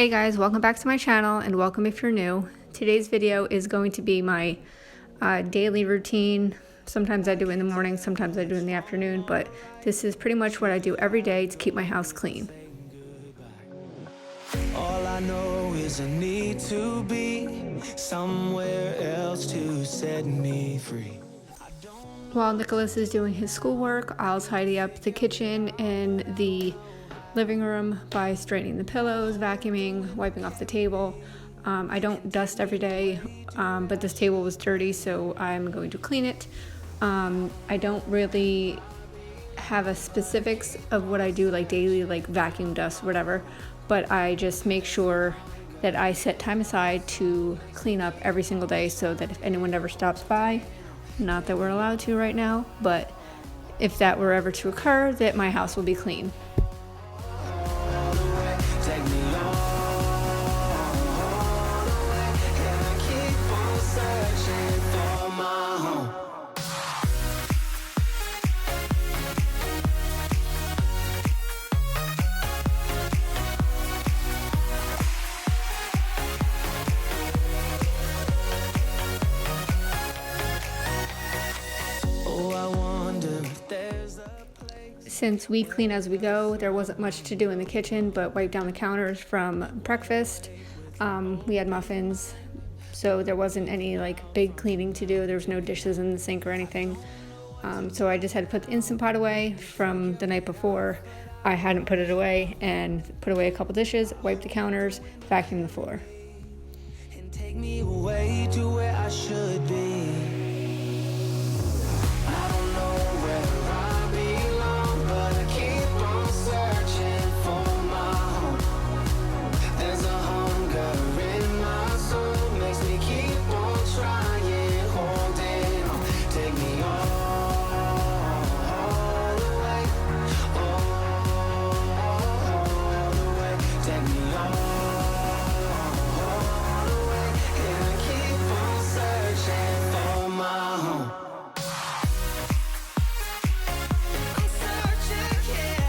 Hey guys, welcome back to my channel and welcome if you're new. Today's video is going to be my daily routine. Sometimes I do it in the morning, sometimes I do it in the afternoon, but this is pretty much what I do every day to keep my house clean. All I know is I need to be somewhere else to set me free. While Nicholas is doing his schoolwork, I'll tidy up the kitchen and the living room by straightening the pillows, vacuuming, wiping off the table. I don't dust every day, but this table was dirty, so I'm going to clean it. I don't really have a specifics of what I do like daily, like vacuum, dust, whatever, but I just make sure that I set time aside to clean up every single day so that if anyone ever stops by, not that we're allowed to right now, but if that were ever to occur, that my house will be clean. Since we clean as we go, there wasn't much to do in the kitchen but wipe down the counters from breakfast. We had muffins, so there wasn't any like big cleaning to do. There was no dishes in the sink or anything. So I just had to put the Instant Pot away from the night before. I hadn't put it away, and put away a couple dishes, wipe the counters, vacuum the floor. And take me away to where I should be. I don't know where I belong, but I keep on searching for my home. There's a hunger in my soul, makes me keep on trying, holding on. Take me all the way, all the way. Take me all the way, and I keep on searching for my home. I'm searching, yeah.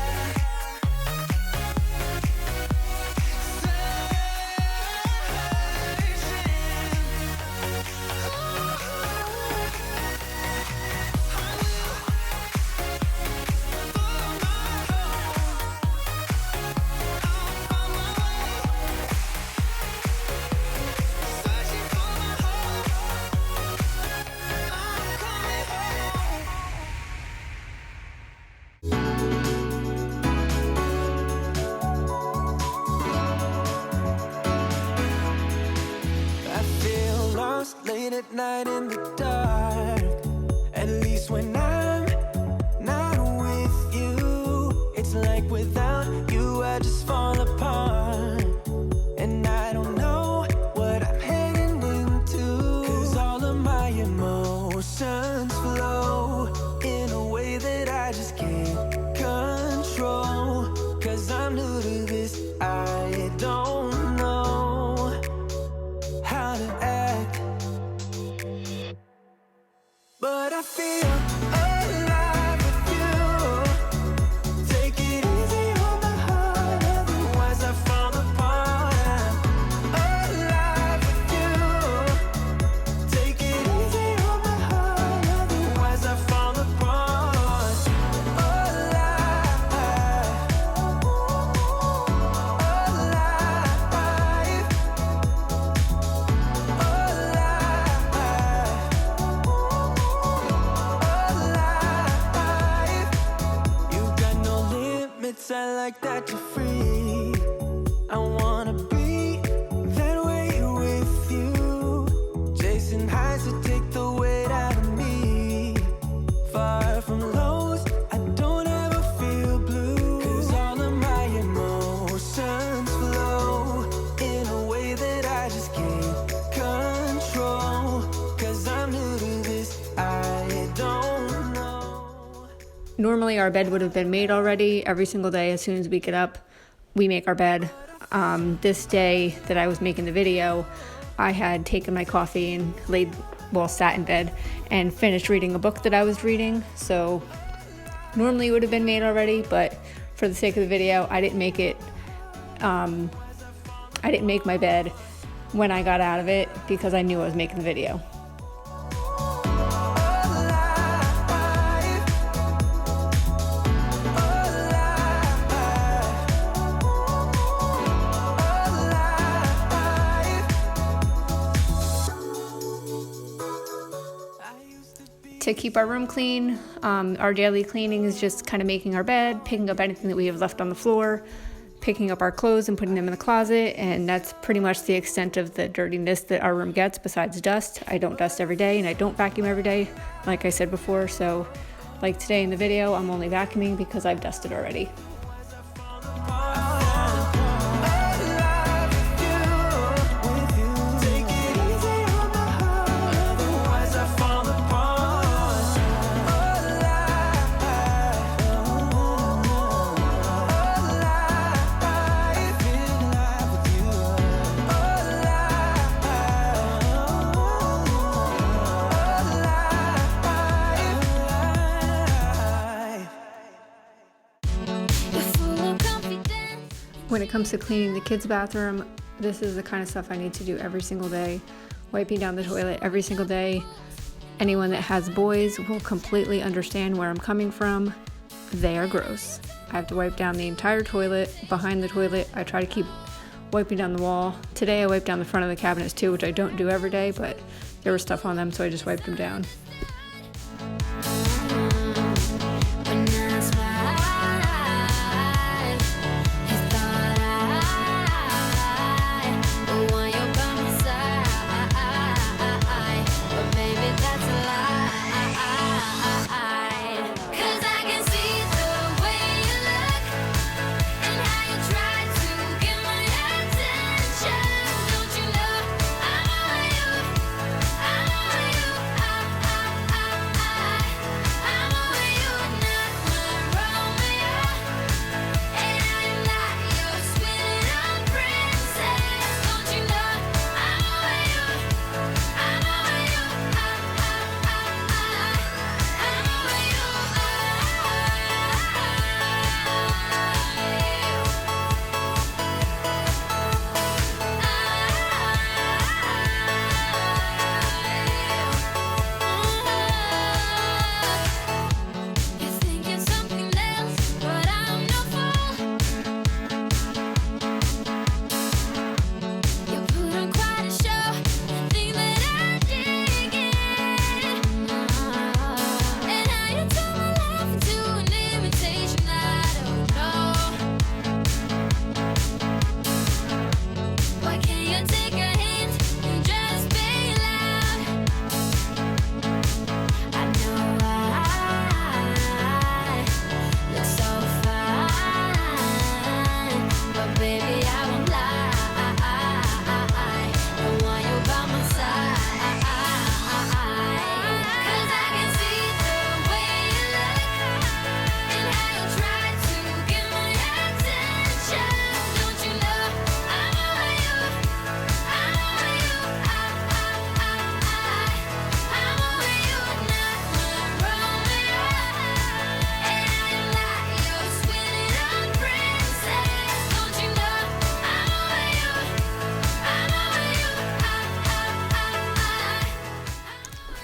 I feel lost late at night in the dark. At least when I'm not with you, it's like without you I just fall apart. And I don't know what I'm heading into, 'cause all of my emotions flow in a way that I just can't control. 'Cause I'm new to this, I don't know how to act, but I feel alive with you. Take it easy on my heart, otherwise I fall apart. I'm alive with you. Take it easy on my heart, otherwise I fall apart. Alive, alive. You got no limits, I like that you're free. I wanna be that way with you. Chasing highs to take the weight out of me. Far from lows, I don't ever feel blue. 'Cause all of my emotions flow in a way that I just can't control. 'Cause I'm new to this, I don't know. Normally our bed would have been made already. Every single day as soon as we get up, we make our bed. This day that I was making the video, I had taken my coffee and sat in bed and finished reading a book that I was reading. So normally it would have been made already, but for the sake of the video, I didn't make it I didn't make my bed when I got out of it because I knew I was making the video. To keep our room clean, our daily cleaning is just kind of making our bed, picking up anything that we have left on the floor, picking up our clothes and putting them in the closet, and that's pretty much the extent of the dirtiness that our room gets besides dust. I don't dust every day and I don't vacuum every day, like I said before, so like today in the video, I'm only vacuuming because I've dusted already. When it comes to cleaning the kids' bathroom, this is the kind of stuff I need to do every single day. Wiping down the toilet every single day. Anyone that has boys will completely understand where I'm coming from. They are gross. I have to wipe down the entire toilet, behind the toilet. I try to keep wiping down the wall. Today I wiped down the front of the cabinets too, which I don't do every day, but there was stuff on them, so I just wiped them down.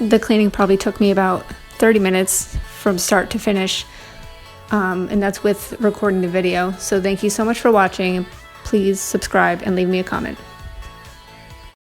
The cleaning probably took me about 30 minutes from start to finish, and that's with recording the video. So thank you so much for watching. Please subscribe and leave me a comment.